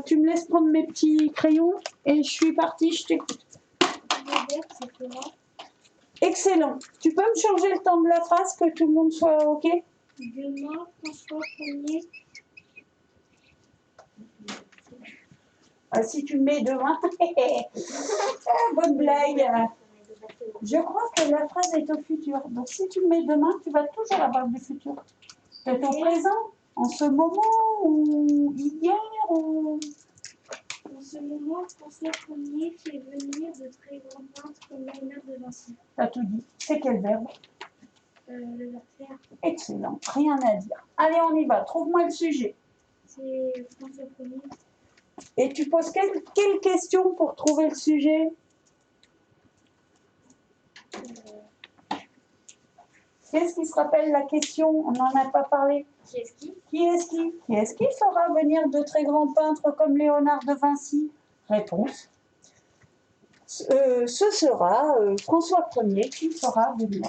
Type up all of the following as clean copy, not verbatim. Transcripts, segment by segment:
Tu me laisses prendre mes petits crayons et je suis partie, je t'écoute. Excellent. Tu peux me changer le temps de la phrase, que tout le monde soit OK? Demain, François Ier. Ah, si tu me mets demain, bonne blague. Je crois que la phrase est au futur. Donc si tu me mets demain, tu vas toujours avoir du futur. Peut-être au présent, en ce moment, ou hier, ou... En ce moment, François Ier fait venir de très grands peintres comme Léonard de Vinci. T'as tout dit. C'est quel verbe? Le verbe faire. Excellent. Rien à dire. Allez, on y va. Trouve-moi le sujet. C'est François Ier. Et tu poses quelle question pour trouver le sujet? Qu'est-ce qui se rappelle la question? On n'en a pas parlé. Qui est-ce qui? Qui est-ce qui? Qui est-ce qui fera venir de très grands peintres comme Léonard de Vinci? Réponse. Ce sera François Ier qui fera venir,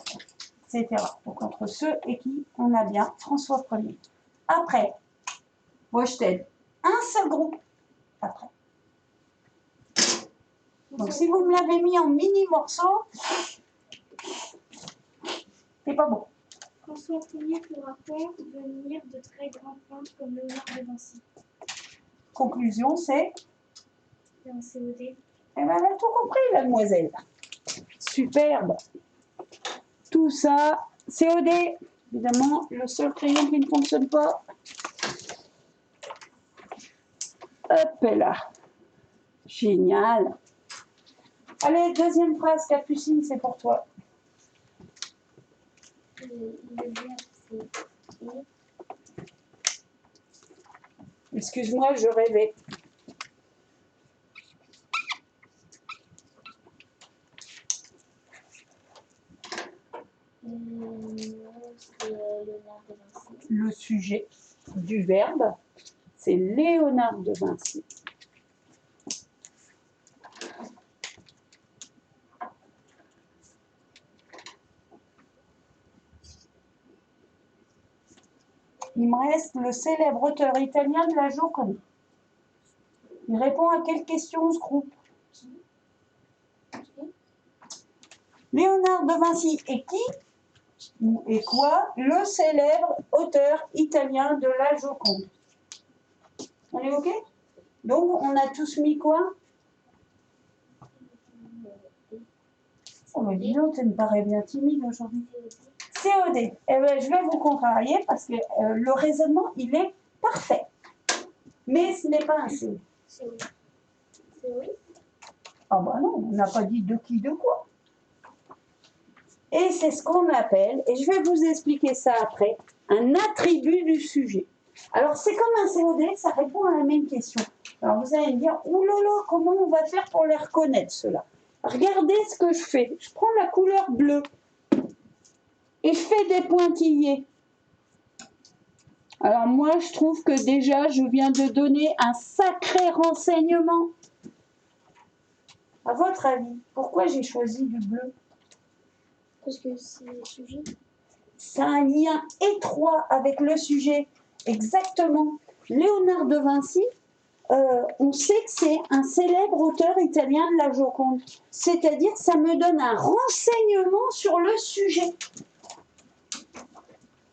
etc. Donc entre ce et qui, on a bien François Ier. Après, moi je t'aide. Un seul groupe. Après. Donc si vous me l'avez mis en mini morceaux, c'est pas bon. François Ier fera venir de très grands peintres comme Léonard de Vinci. Conclusion, c'est? C'est un COD. Eh bien, elle a tout compris, la demoiselle. Superbe. Tout ça, COD. Évidemment, le seul crayon qui ne fonctionne pas. Hop là. Génial. Allez, deuxième phrase, Capucine, c'est pour toi. Le verbe, c'est et. Excuse-moi, je rêvais. C'est Léonard de Vinci. Le sujet du verbe, c'est Léonard de Vinci. Il me reste le célèbre auteur italien de la Joconde. Il répond à quelle question ce groupe? Léonard de Vinci est qui? Et quoi? Le célèbre auteur italien de la Joconde. On est OK? Donc, on a tous mis quoi? Oh, mais dis donc, tu me parais bien timide aujourd'hui. COD. Eh bien, je vais vous contrarier parce que le raisonnement, il est parfait. Mais ce n'est pas un COD. C'est oui. Ah bah non, on n'a pas dit de qui, de quoi. Et c'est ce qu'on appelle, et je vais vous expliquer ça après, un attribut du sujet. Alors, c'est comme un COD, ça répond à la même question. Alors, vous allez me dire, oh là là, comment on va faire pour les reconnaître, ceux-là? Regardez ce que je fais. Je prends la couleur bleue et je fais des pointillés. Alors, moi, je trouve que déjà, je viens de donner un sacré renseignement. À votre avis, pourquoi j'ai choisi du bleu? Parce que c'est le sujet. Ça a un lien étroit avec le sujet. Exactement. Léonard de Vinci, on sait que c'est un célèbre auteur italien de la Joconde. C'est-à-dire, ça me donne un renseignement sur le sujet.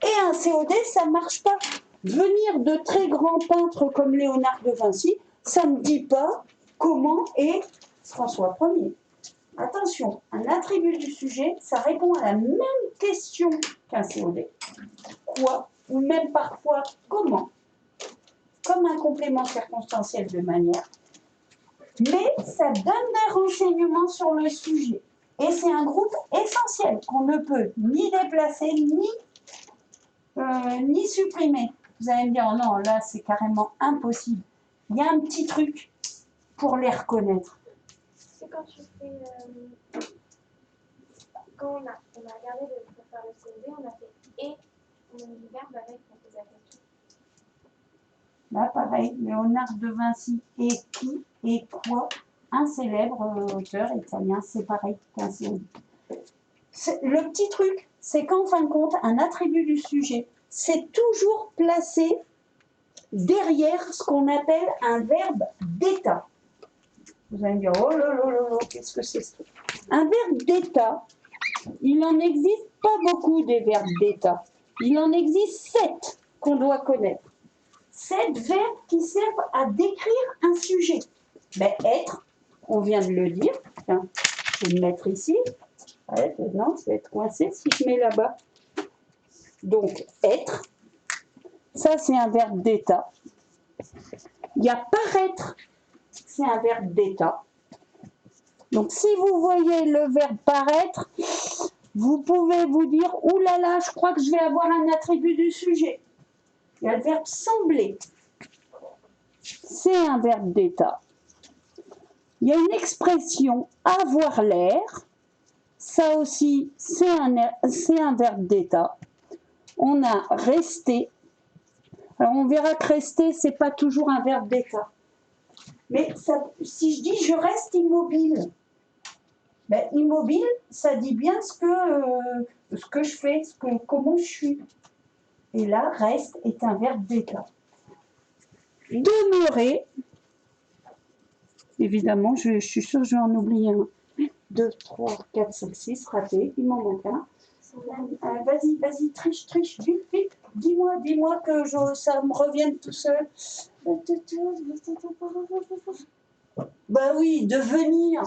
Et un COD, ça ne marche pas. Venir de très grands peintres comme Léonard de Vinci, ça ne me dit pas comment est François Ier. Attention, un attribut du sujet, ça répond à la même question qu'un COD. Quoi, ou même parfois comment, comme un complément circonstanciel de manière, mais ça donne des renseignements sur le sujet. Et c'est un groupe essentiel qu'on ne peut ni déplacer, ni supprimer. Vous allez me dire, oh non, là c'est carrément impossible. Il y a un petit truc pour les reconnaître. C'est quand tu fais. Quand on a regardé pour faire le COD, on a fait et on a mis le verbe avec pour poser la question. Là, pareil, Léonard de Vinci est qui et quoi? Un célèbre auteur italien, c'est pareil qu'un COD. Le petit truc, c'est qu'en fin de compte, un attribut du sujet, c'est toujours placé derrière ce qu'on appelle un verbe d'état. Vous allez me dire, oh là là là là, qu'est-ce que c'est ça? Un verbe d'état, il n'en existe pas beaucoup des verbes d'état. Il en existe 7 qu'on doit connaître. 7 verbes qui servent à décrire un sujet. Ben, être, on vient de le dire. Tiens, je vais le mettre ici. Ouais, non, ça va être coincé si je mets là-bas. Donc, être, ça c'est un verbe d'état. Il y a paraître, c'est un verbe d'état. Donc, si vous voyez le verbe paraître, vous pouvez vous dire, ouh là là, je crois que je vais avoir un attribut du sujet. Il y a le verbe sembler. C'est un verbe d'état. Il y a une expression avoir l'air. Ça aussi, c'est un verbe d'état. On a rester. Alors, on verra que rester, ce n'est pas toujours un verbe d'état. Mais ça, si je dis je reste immobile, ben, immobile, ça dit bien ce que je fais, comment je suis. Et là, reste est un verbe d'état. Demeurer, évidemment, je suis sûre que je vais en oublier un. 2, 3, 4, 5, 6, raté, il m'en manque un. Vas-y, triche, vite, dis-moi que ça me revienne tout seul. Bah oui, devenir.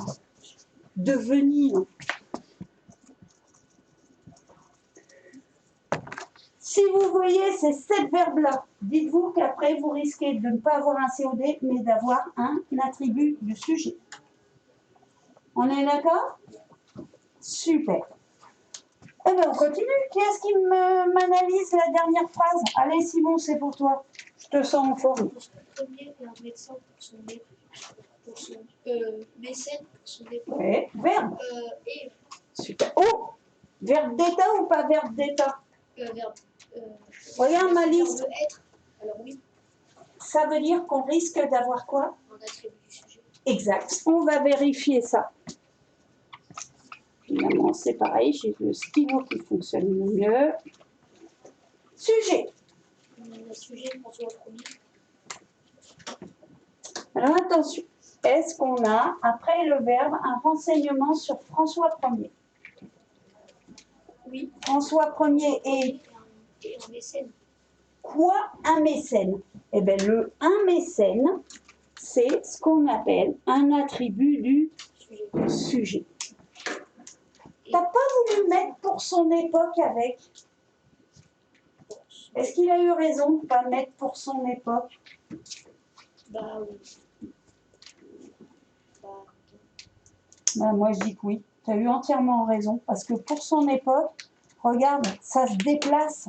Si vous voyez ces 7 verbes-là, dites-vous qu'après, vous risquez de ne pas avoir un COD, mais d'avoir un attribut du sujet. On est d'accord? Super. Eh bien, on continue. Qui est-ce qui m'analyse la dernière phrase? Allez, Simon, c'est pour toi. Je te sens en forme. Premier et un médecin pour son mécène pour son dépôt. Oui, verbe. Et Super. Oh, verbe d'état ou pas verbe d'état? verbe. Regarde ma liste. Verbe être. Alors oui. Ça veut dire qu'on risque d'avoir quoi? Un attribut du sujet. Exact. On va vérifier ça. Évidemment, c'est pareil. J'ai le stylo qui fonctionne mieux. Sujet. Le sujet, François Ier. Alors attention. Est-ce qu'on a, après le verbe, un renseignement sur François Ier? Oui. François Ier est un mécène. Quoi un mécène? Eh bien, un mécène, c'est ce qu'on appelle un attribut du sujet. T'as pas voulu mettre pour son époque avec? Est-ce qu'il a eu raison de ne pas mettre pour son époque? Bah oui. Ben, moi, je dis que oui. Tu as eu entièrement raison. Parce que pour son époque, regarde, ça se déplace.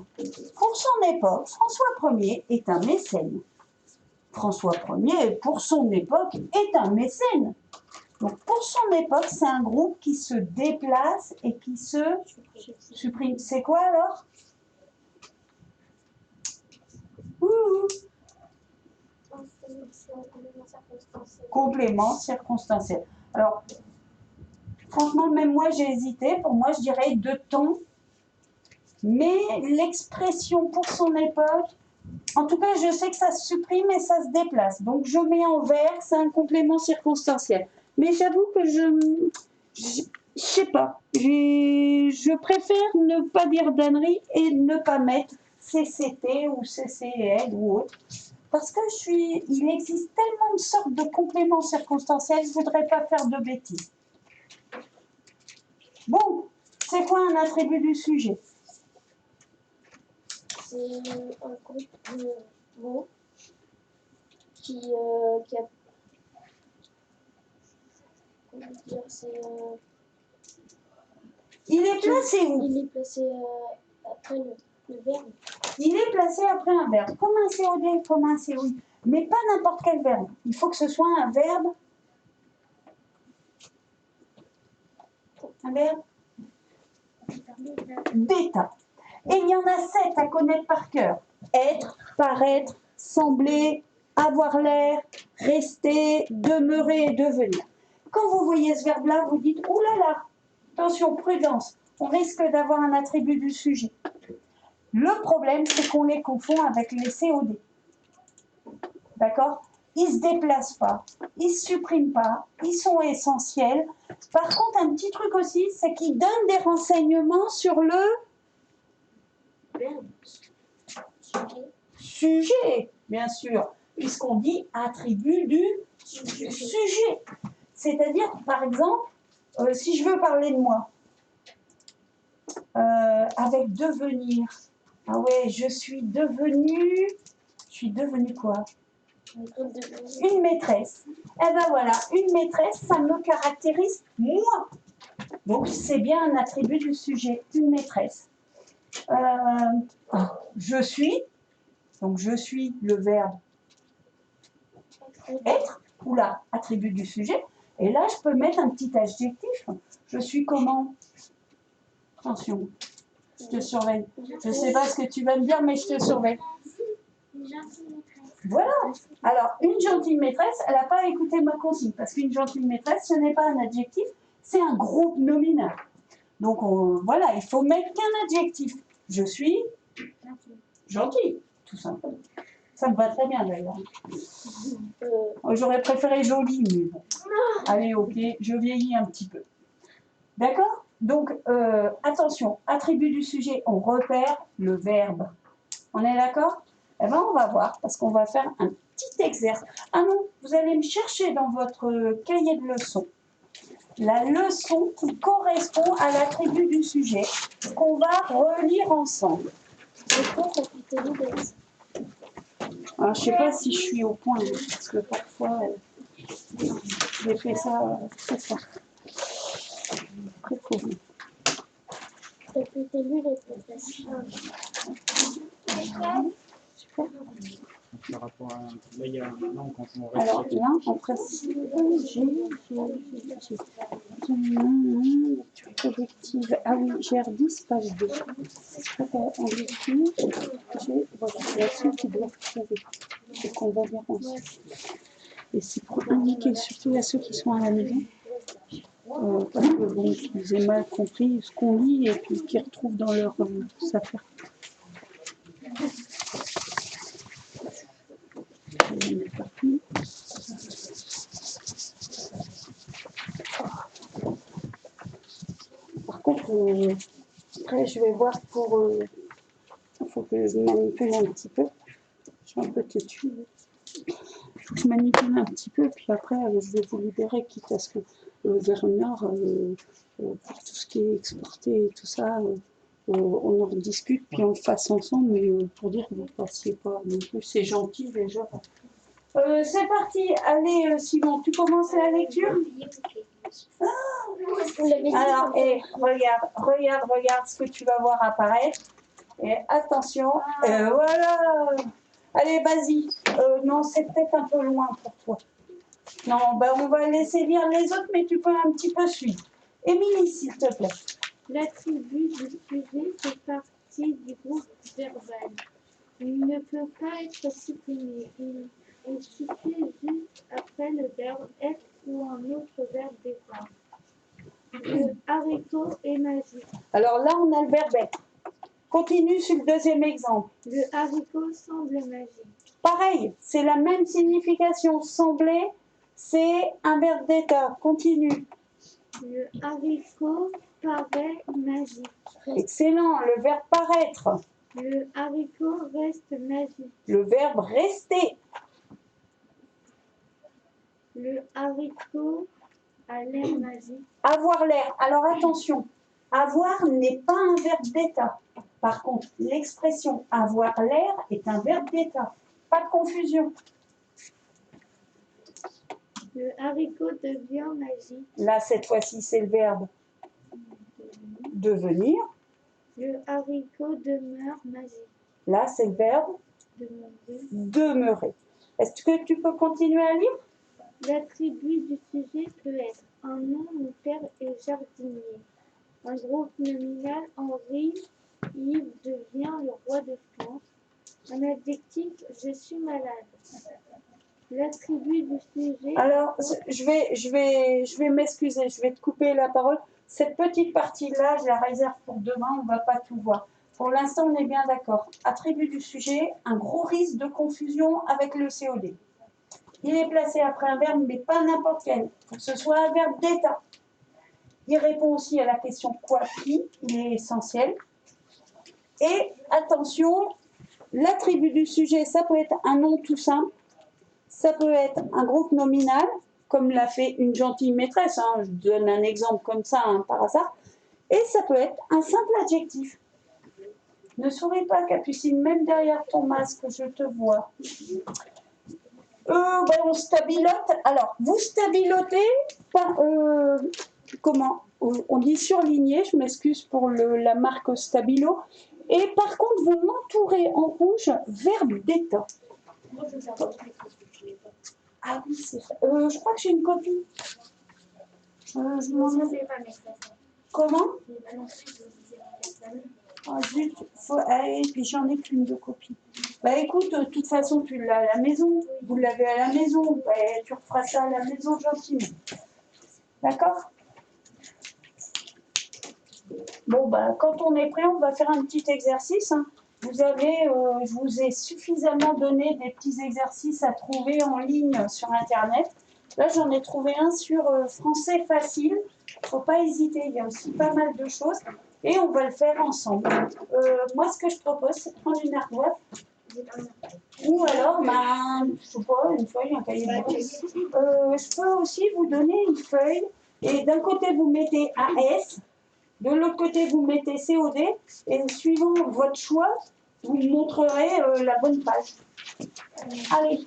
Pour son époque, François Ier est un mécène. François Ier, pour son époque, est un mécène. Donc, pour son époque, c'est un groupe qui se déplace et qui se supprime. C'est quoi alors? Complément circonstanciel. Alors, franchement, même moi, j'ai hésité. Pour moi, je dirais de temps. Mais l'expression pour son époque, en tout cas, je sais que ça se supprime et ça se déplace. Donc, je mets en vert, c'est un complément circonstanciel. Mais j'avoue que je sais pas. Je préfère ne pas dire d'ânerie et ne pas mettre CCT ou CCL ou autre. Parce que il existe tellement de sortes de compléments circonstanciels, je ne voudrais pas faire de bêtises. Bon, c'est quoi un attribut du sujet? C'est un groupe de mots qui a. Comment dire, Il est placé où? Il est placé après le verbe. Il est placé après un verbe, comme un COD, comme un COI. Mais pas n'importe quel verbe. Il faut que ce soit un verbe. Un verbe d'état. Et il y en a 7 à connaître par cœur. Être, paraître, sembler, avoir l'air, rester, demeurer et devenir. Quand vous voyez ce verbe-là, vous dites « Ouh là là, attention, prudence, on risque d'avoir un attribut du sujet ». Le problème, c'est qu'on les confond avec les COD. D'accord? Ils ne se déplacent pas, ils ne se suppriment pas, ils sont essentiels. Par contre, un petit truc aussi, c'est qu'ils donnent des renseignements sur le sujet, bien sûr, puisqu'on dit attribut du sujet. C'est-à-dire, par exemple, si je veux parler de moi, avec devenir, ah ouais, je suis devenue quoi? Une maîtresse. Eh ben voilà, une maîtresse, ça me caractérise moi. Donc c'est bien un attribut du sujet, une maîtresse. Je suis, donc je suis le verbe être, ou là, attribut du sujet. Et là, je peux mettre un petit adjectif. Je suis comment? Attention, je te surveille. Je ne sais pas ce que tu vas me dire, mais je te surveille. Voilà. Alors, une gentille maîtresse, elle n'a pas écouté ma consigne, parce qu'une gentille maîtresse, ce n'est pas un adjectif, c'est un groupe nominal. Donc, voilà, il faut mettre qu'un adjectif. Je suis gentil, tout simplement. Ça me va très bien, d'ailleurs. J'aurais préféré joli, mais bon. Allez, ok, je vieillis un petit peu. D'accord? Donc, attention, attribut du sujet, on repère le verbe. On est d'accord? Eh bien, on va voir, parce qu'on va faire un petit exercice. Ah non, vous allez me chercher dans votre cahier de leçons la leçon qui correspond à l'attribut du sujet, qu'on va relire ensemble. Alors, je ne sais pas si je suis au point, parce que parfois, j'ai fait ça très fort. Très court. Par rapport à là, il y a non, quand on Alors là, en principe, lecture collective. Ah oui, GR10, page 2. En lecture, voilà, la leçon qui doit trouver et qu'on va lire ensemble. Et c'est pour indiquer surtout à ceux qui sont à la maison, parce que bon, ils aient mal compris ce qu'on lit et puis qu'ils retrouvent dans leur affaire. Par contre, après, je vais voir pour. Il faut que je manipule un petit peu. Je suis un peu têtue. Il faut que je manipule un petit peu, puis après, je vais vous libérer, quitte à ce que vers une heure, pour tout ce qui est exporté et tout ça, on en discute, puis on le fasse ensemble, mais pour dire que vous ne passiez pas non plus. C'est gentil déjà. C'est parti. Allez, Simon, tu commences la lecture? Alors, regarde ce que tu vas voir apparaître. Et attention, voilà. Allez, vas-y. Non, c'est peut-être un peu loin pour toi. Non, ben on va laisser lire les autres, mais tu peux un petit peu suivre. Émilie, s'il te plaît. L'attribut du sujet fait partie du groupe verbal. Il ne peut pas être supprimé. Il est situé juste après le verbe être ou un autre verbe d'être. Le haricot est magique. Alors là, on a le verbe être. Continue sur le deuxième exemple. Le haricot semble magique. Pareil, c'est la même signification. Sembler, c'est un verbe d'état. Continue. Le haricot paraît magique. Excellent, le verbe paraître. Le haricot reste magique. Le verbe rester. Le haricot a l'air magique. Avoir l'air. Alors attention, avoir n'est pas un verbe d'état. Par contre, l'expression avoir l'air est un verbe d'état. Pas de confusion. Le haricot devient magique. Là, cette fois-ci, c'est le verbe devenir. Le haricot demeure magique. Là, c'est le verbe demeurer. Est-ce que tu peux continuer à lire? L'attribut du sujet peut être un nom, mon père est jardinier. Un groupe nominal, Henri, Yves devient le roi de France. Un adjectif, je suis malade. L'attribut du sujet. Alors, je vais m'excuser, je vais te couper la parole. Cette petite partie-là, je la réserve pour demain, on ne va pas tout voir. Pour l'instant, on est bien d'accord. Attribut du sujet, un gros risque de confusion avec le COD. Il est placé après un verbe, mais pas n'importe quel. Il faut que ce soit un verbe d'état. Il répond aussi à la question quoi, qui, il est essentiel. Et attention, l'attribut du sujet, ça peut être un nom tout simple, ça peut être un groupe nominal, comme l'a fait une gentille maîtresse, hein, je donne un exemple comme ça, hein, par hasard, et ça peut être un simple adjectif. Ne souris pas, Capucine, même derrière ton masque, je te vois. On stabilote. Alors, vous stabilotez par, comment on dit surligné, je m'excuse pour la marque Stabilo. Et par contre, vous m'entourez en rouge, verbe d'état. Ah oui, c'est ça. Je crois que j'ai une copie. Comment? Ah zut, et puis j'en ai qu'une de copie. Bah écoute, de toute façon, tu l'as à la maison. Vous l'avez à la maison. Bah, tu referas ça à la maison gentiment. D'accord? Bon, bah, quand on est prêt, on va faire un petit exercice. Hein. Vous avez, je vous ai suffisamment donné des petits exercices à trouver en ligne sur Internet. Là, j'en ai trouvé un sur Français facile. Il ne faut pas hésiter, il y a aussi pas mal de choses. Et on va le faire ensemble. Moi, ce que je propose, c'est de prendre une ardoise. Ou alors, je sais pas, une feuille, un cahier de brousse. Je peux aussi vous donner une feuille. Et d'un côté, vous mettez AS. De l'autre côté, vous mettez COD et suivant votre choix, vous montrerez la bonne page. Allez.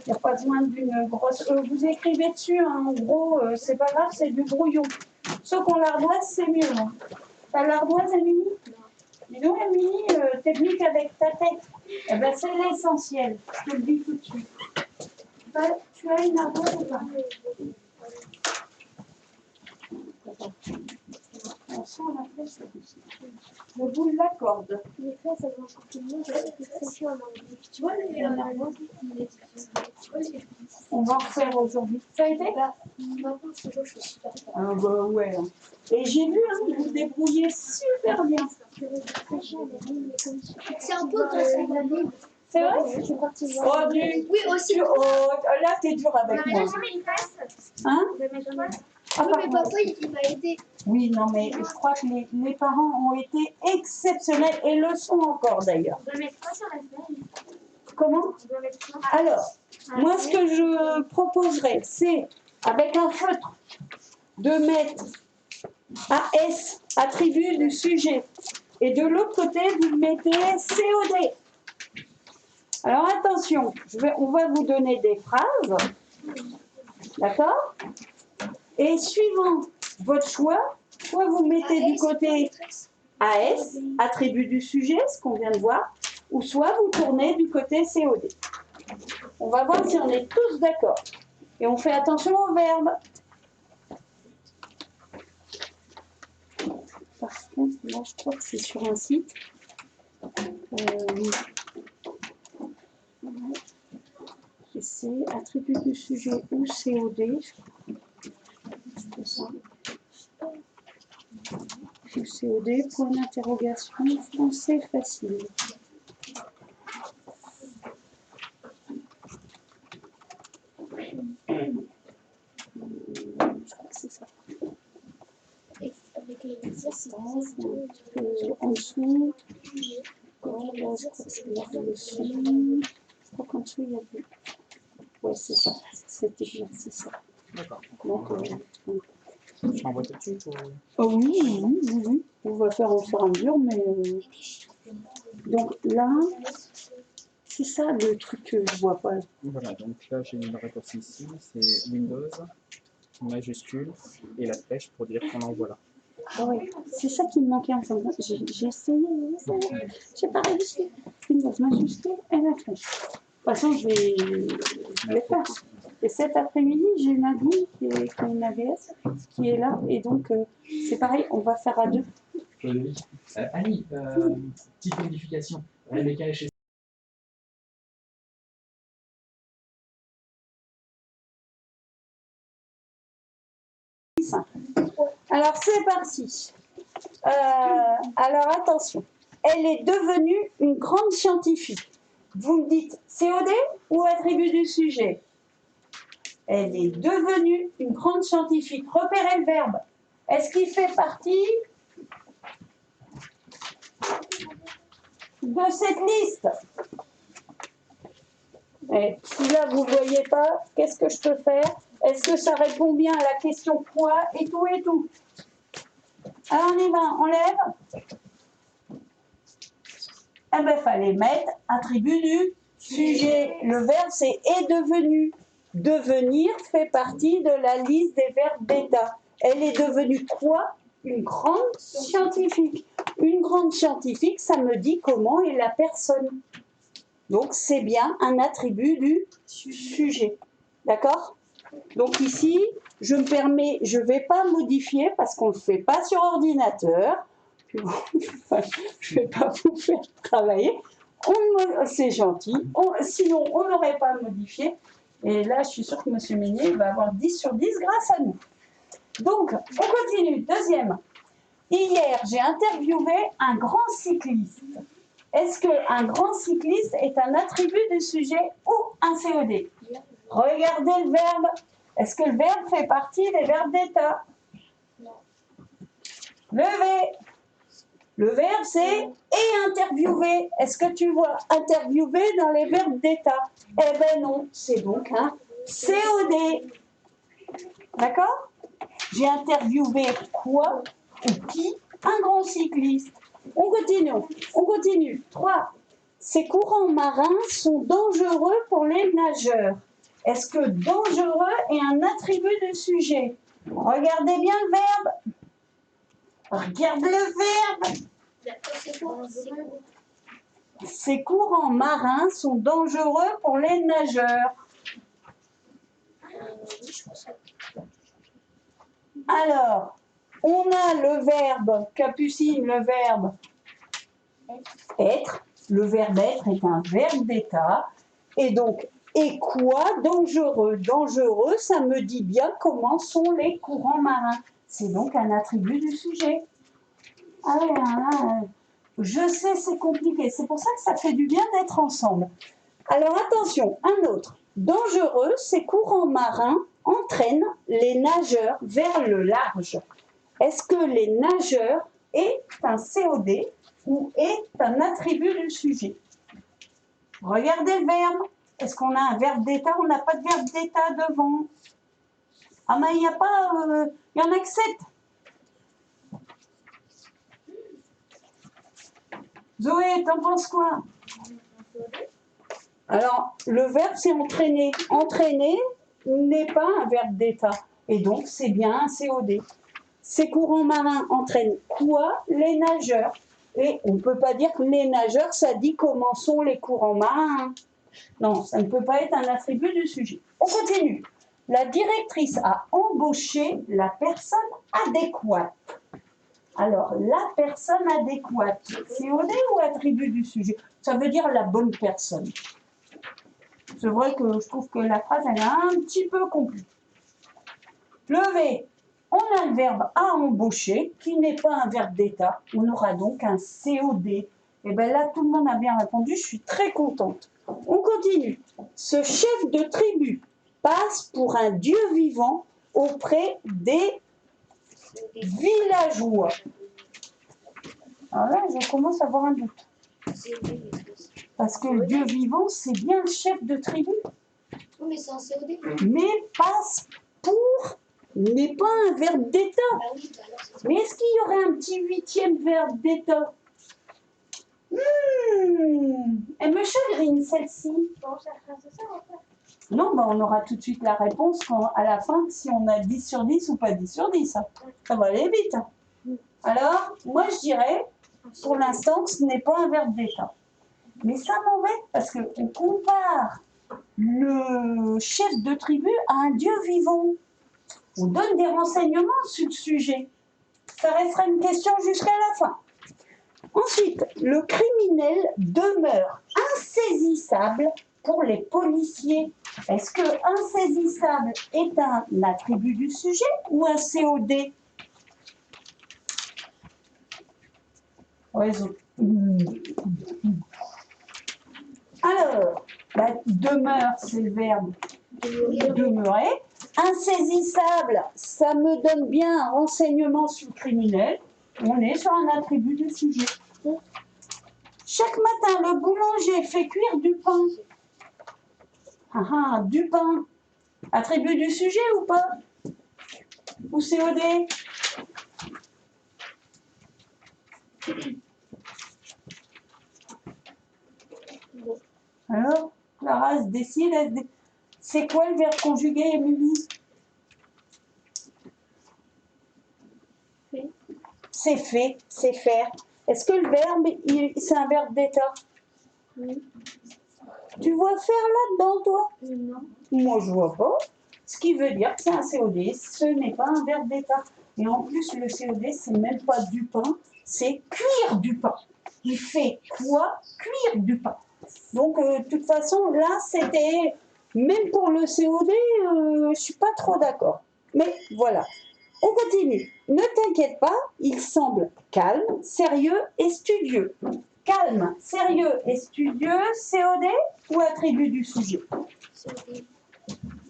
Il n'y a pas besoin d'une grosse... vous écrivez dessus, hein, en gros, c'est pas grave, c'est du brouillon. Ceux qui ont l'ardoise, c'est mieux. Hein. T'as l'ardoise, Émilie? Dis donc, Émilie, technique avec ta tête. Eh ben, c'est l'essentiel, je te le dis tout de suite. Tu as une ardoise ou pas? On sent la flèche. Je vous l'accorde. Les classes, elles vont encore plus loin, tu vois, les ardoises, on va en refaire aujourd'hui. Ça a été? Maintenant, c'est je suis super fort. Ah bah ouais. Et j'ai vu, hein, vous vous débrouillez super bien. C'est un peu grâce à la Bible. C'est vrai? Je suis partie voir. Oui, aussi. Là, t'es dur avec moi. Hein? Ah, mais papa, il m'a aidé. Oui, non, mais je crois que les parents ont été exceptionnels et le sont encore d'ailleurs. On doit mettre quoi sur la feuille? Comment? On doit mettre quoi? Alors, moi, ce que je proposerais, c'est, avec un feutre, de mettre AS, attribut du sujet. Et de l'autre côté, vous mettez COD. Alors, attention, on va vous donner des phrases. D'accord? Et suivant votre choix, soit vous mettez du côté AS, attribut du sujet, ce qu'on vient de voir, ou soit vous tournez du côté COD. On va voir si on est tous d'accord. Et on fait attention au verbe. Par contre, là, je crois que c'est sur un site. C'est attribut du sujet ou COD. C'est ça. Ou COD, point d'interrogation, français facile. Je crois que c'est ça. Avec les exercices. En dessous. Là, je crois que c'est la leçon. Je crois qu'en dessous, il y a des... Ouais, c'est ça. Cet exercice. D'accord. Donc, Je m'envoie tout de suite ou... oh oui. On va faire au fur et à mesure, mais... Donc là, c'est ça le truc que je vois pas. Voilà, donc là j'ai une réponse ici, c'est Windows, majuscule, et la flèche pour dire qu'on envoie là. Ah ouais, c'est ça qui me manquait en fait. J'ai essayé, j'ai pas réussi. Windows majuscule et la flèche. De toute façon, je vais faire. Et cet après-midi, j'ai une amie qui est une AVS qui est là. Et donc, c'est pareil, on va faire à deux. Oui. Annie, petite modification. Les cas chez Alors, c'est parti. Alors, attention. elle est devenue une grande scientifique. Vous me dites COD ou attribut du sujet? Elle est devenue une grande scientifique. Repérez le verbe. Est-ce qu'il fait partie de cette liste? Et si là, vous ne voyez pas, qu'est-ce que je peux faire? Est-ce que ça répond bien à la question quoi et tout et tout? Alors, on y va, on lève. Eh bien, il fallait mettre attribut du sujet. Le verbe, c'est est devenu. Devenir fait partie de la liste des verbes d'état. Elle est devenue quoi? Une grande scientifique. Une grande scientifique, ça me dit comment est la personne. Donc, c'est bien un attribut du sujet. D'accord? Donc ici, je me permets, je ne vais pas modifier parce qu'on ne le fait pas sur ordinateur. Je ne vais pas vous faire travailler. C'est gentil. Sinon, on n'aurait pas modifié. Et là, je suis sûre que M. Meunier va avoir 10 sur 10 grâce à nous. Donc, on continue. Deuxième. Hier, j'ai interviewé un grand cycliste. Est-ce qu'un grand cycliste est un attribut du sujet ou un COD? Regardez le verbe. Est-ce que le verbe fait partie des verbes d'état? Lever. Le verbe, c'est et interviewer. Est-ce que tu vois interviewer dans les verbes d'état? Eh bien non, c'est donc un COD. D'accord? J'ai interviewé quoi ou qui? Un grand cycliste. On continue. 3. Ces courants marins sont dangereux pour les nageurs. Est-ce que dangereux est un attribut du sujet? Regardez bien le verbe. Regardez le verbe. Ces courants marins sont dangereux pour les nageurs. Alors, on a le verbe, Capucine, le verbe être. Le verbe être est un verbe d'état. Et donc, et quoi? Dangereux. Dangereux, ça me dit bien comment sont les courants marins. C'est donc un attribut du sujet. Je sais, c'est compliqué. C'est pour ça que ça fait du bien d'être ensemble. Alors attention, un autre. Dangereux, ces courants marins entraînent les nageurs vers le large. Est-ce que les nageurs est un COD ou est un attribut du sujet? Regardez le verbe. Est-ce qu'on a un verbe d'état? On n'a pas de verbe d'état devant. Ah mais il n'y a pas... il y en a que 7. Zoé, t'en penses quoi? Alors, le verbe, c'est entraîner. Entraîner n'est pas un verbe d'état. Et donc, c'est bien un COD. Ces courants marins entraînent quoi? Les nageurs. Et on ne peut pas dire que les nageurs, ça dit comment sont les courants marins. Non, ça ne peut pas être un attribut du sujet. On continue. La directrice a embauché la personne adéquate. Alors, la personne adéquate, COD ou attribut du sujet? Ça veut dire la bonne personne. C'est vrai que je trouve que la phrase, elle est un petit peu compliquée. Lever. On a le verbe à embaucher, qui n'est pas un verbe d'état. On aura donc un COD. Et bien là, tout le monde a bien répondu. Je suis très contente. On continue. Ce chef de tribu passe pour un dieu vivant auprès des villageois. Alors là, je commence à avoir un doute. Parce que le dieu vivant, c'est bien le chef de tribu. Oui, mais c'est un COD. Mais passe pour n'est pas un verbe d'état. Ah oui, alors c'est Mais est-ce qu'il y aurait un petit 8e verbe d'état? Elle me chagrine celle-ci. bon, ça en fait. Non, on aura tout de suite la réponse à la fin, si on a 10 sur 10 ou pas 10 sur 10. Ça va aller vite. Alors, moi je dirais, pour l'instant, que ce n'est pas un verbe d'état. Mais ça m'embête parce qu'on compare le chef de tribu à un dieu vivant. On donne des renseignements sur le sujet. Ça restera une question jusqu'à la fin. Ensuite, le criminel demeure insaisissable pour les policiers. Est-ce que insaisissable est un attribut du sujet ou un COD? Ouais, Alors, demeure, c'est le verbe demeurer. Insaisissable, ça me donne bien un renseignement sur le criminel. On est sur un attribut du sujet. Chaque matin, le boulanger fait cuire du pain. Du pain. Attribut du sujet ou pas? Ou COD? Alors, Clara se décide. C'est quoi le verbe conjugué, Émilie? C'est fait, c'est faire. Est-ce que le verbe, c'est un verbe d'état? Oui. Tu vois faire là-dedans, toi? Non. Moi, je vois pas. Ce qui veut dire que c'est un COD, ce n'est pas un verbe d'état. Et en plus, le COD, c'est même pas du pain, c'est cuire du pain. Il fait quoi? Cuire du pain. Donc, de toute façon, là, c'était... Même pour le COD, je suis pas trop d'accord. Mais voilà. On continue. Ne t'inquiète pas, il semble calme, sérieux et studieux. Calme, sérieux et studieux, COD ou attribut du sujet?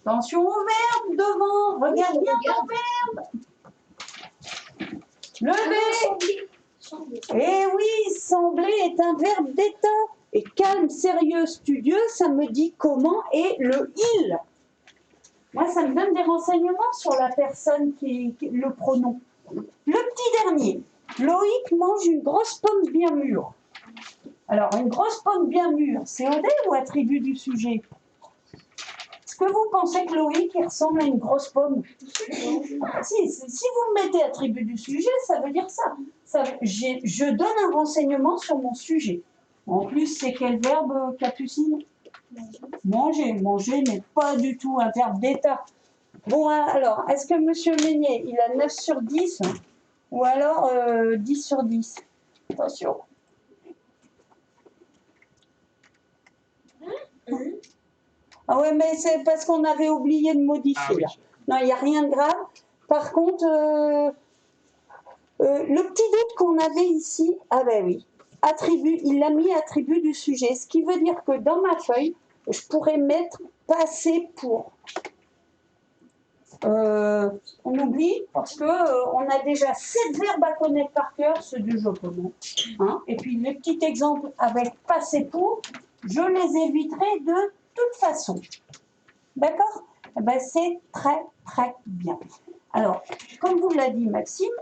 Attention au verbe devant, regarde bien ton verbe. Lever. Eh oui, sembler est un verbe d'état. Et calme, sérieux, studieux, ça me dit comment est le il. Moi, ça me donne des renseignements sur la personne qui le pronom. Le petit dernier. Loïc mange une grosse pomme bien mûre. Alors, une grosse pomme bien mûre, COD ou attribut du sujet? Est-ce que vous pensez que Loïc il ressemble à une grosse pomme? Si vous me mettez attribut du sujet, ça veut dire ça. Je donne un renseignement sur mon sujet. En plus, c'est quel verbe, Capucine? Manger. Manger n'est pas du tout un verbe d'état. Bon, alors, est-ce que M. Meignet, il a 9 sur 10 ou alors 10 sur 10? Attention. Ah ouais, mais c'est parce qu'on avait oublié de modifier là. Non, il n'y a rien de grave. Par contre, le petit doute qu'on avait ici, ah ben oui, attribut, il l'a mis attribut du sujet. Ce qui veut dire que dans ma feuille, je pourrais mettre passer pour. On oublie parce que on a déjà 7 verbes à connaître par cœur, ceux du japonais. Hein, et puis les petits exemples avec passer pour, je les éviterai de toute façon. D'accord? Eh ben, c'est très très bien. Alors, comme vous l'a dit Maxime,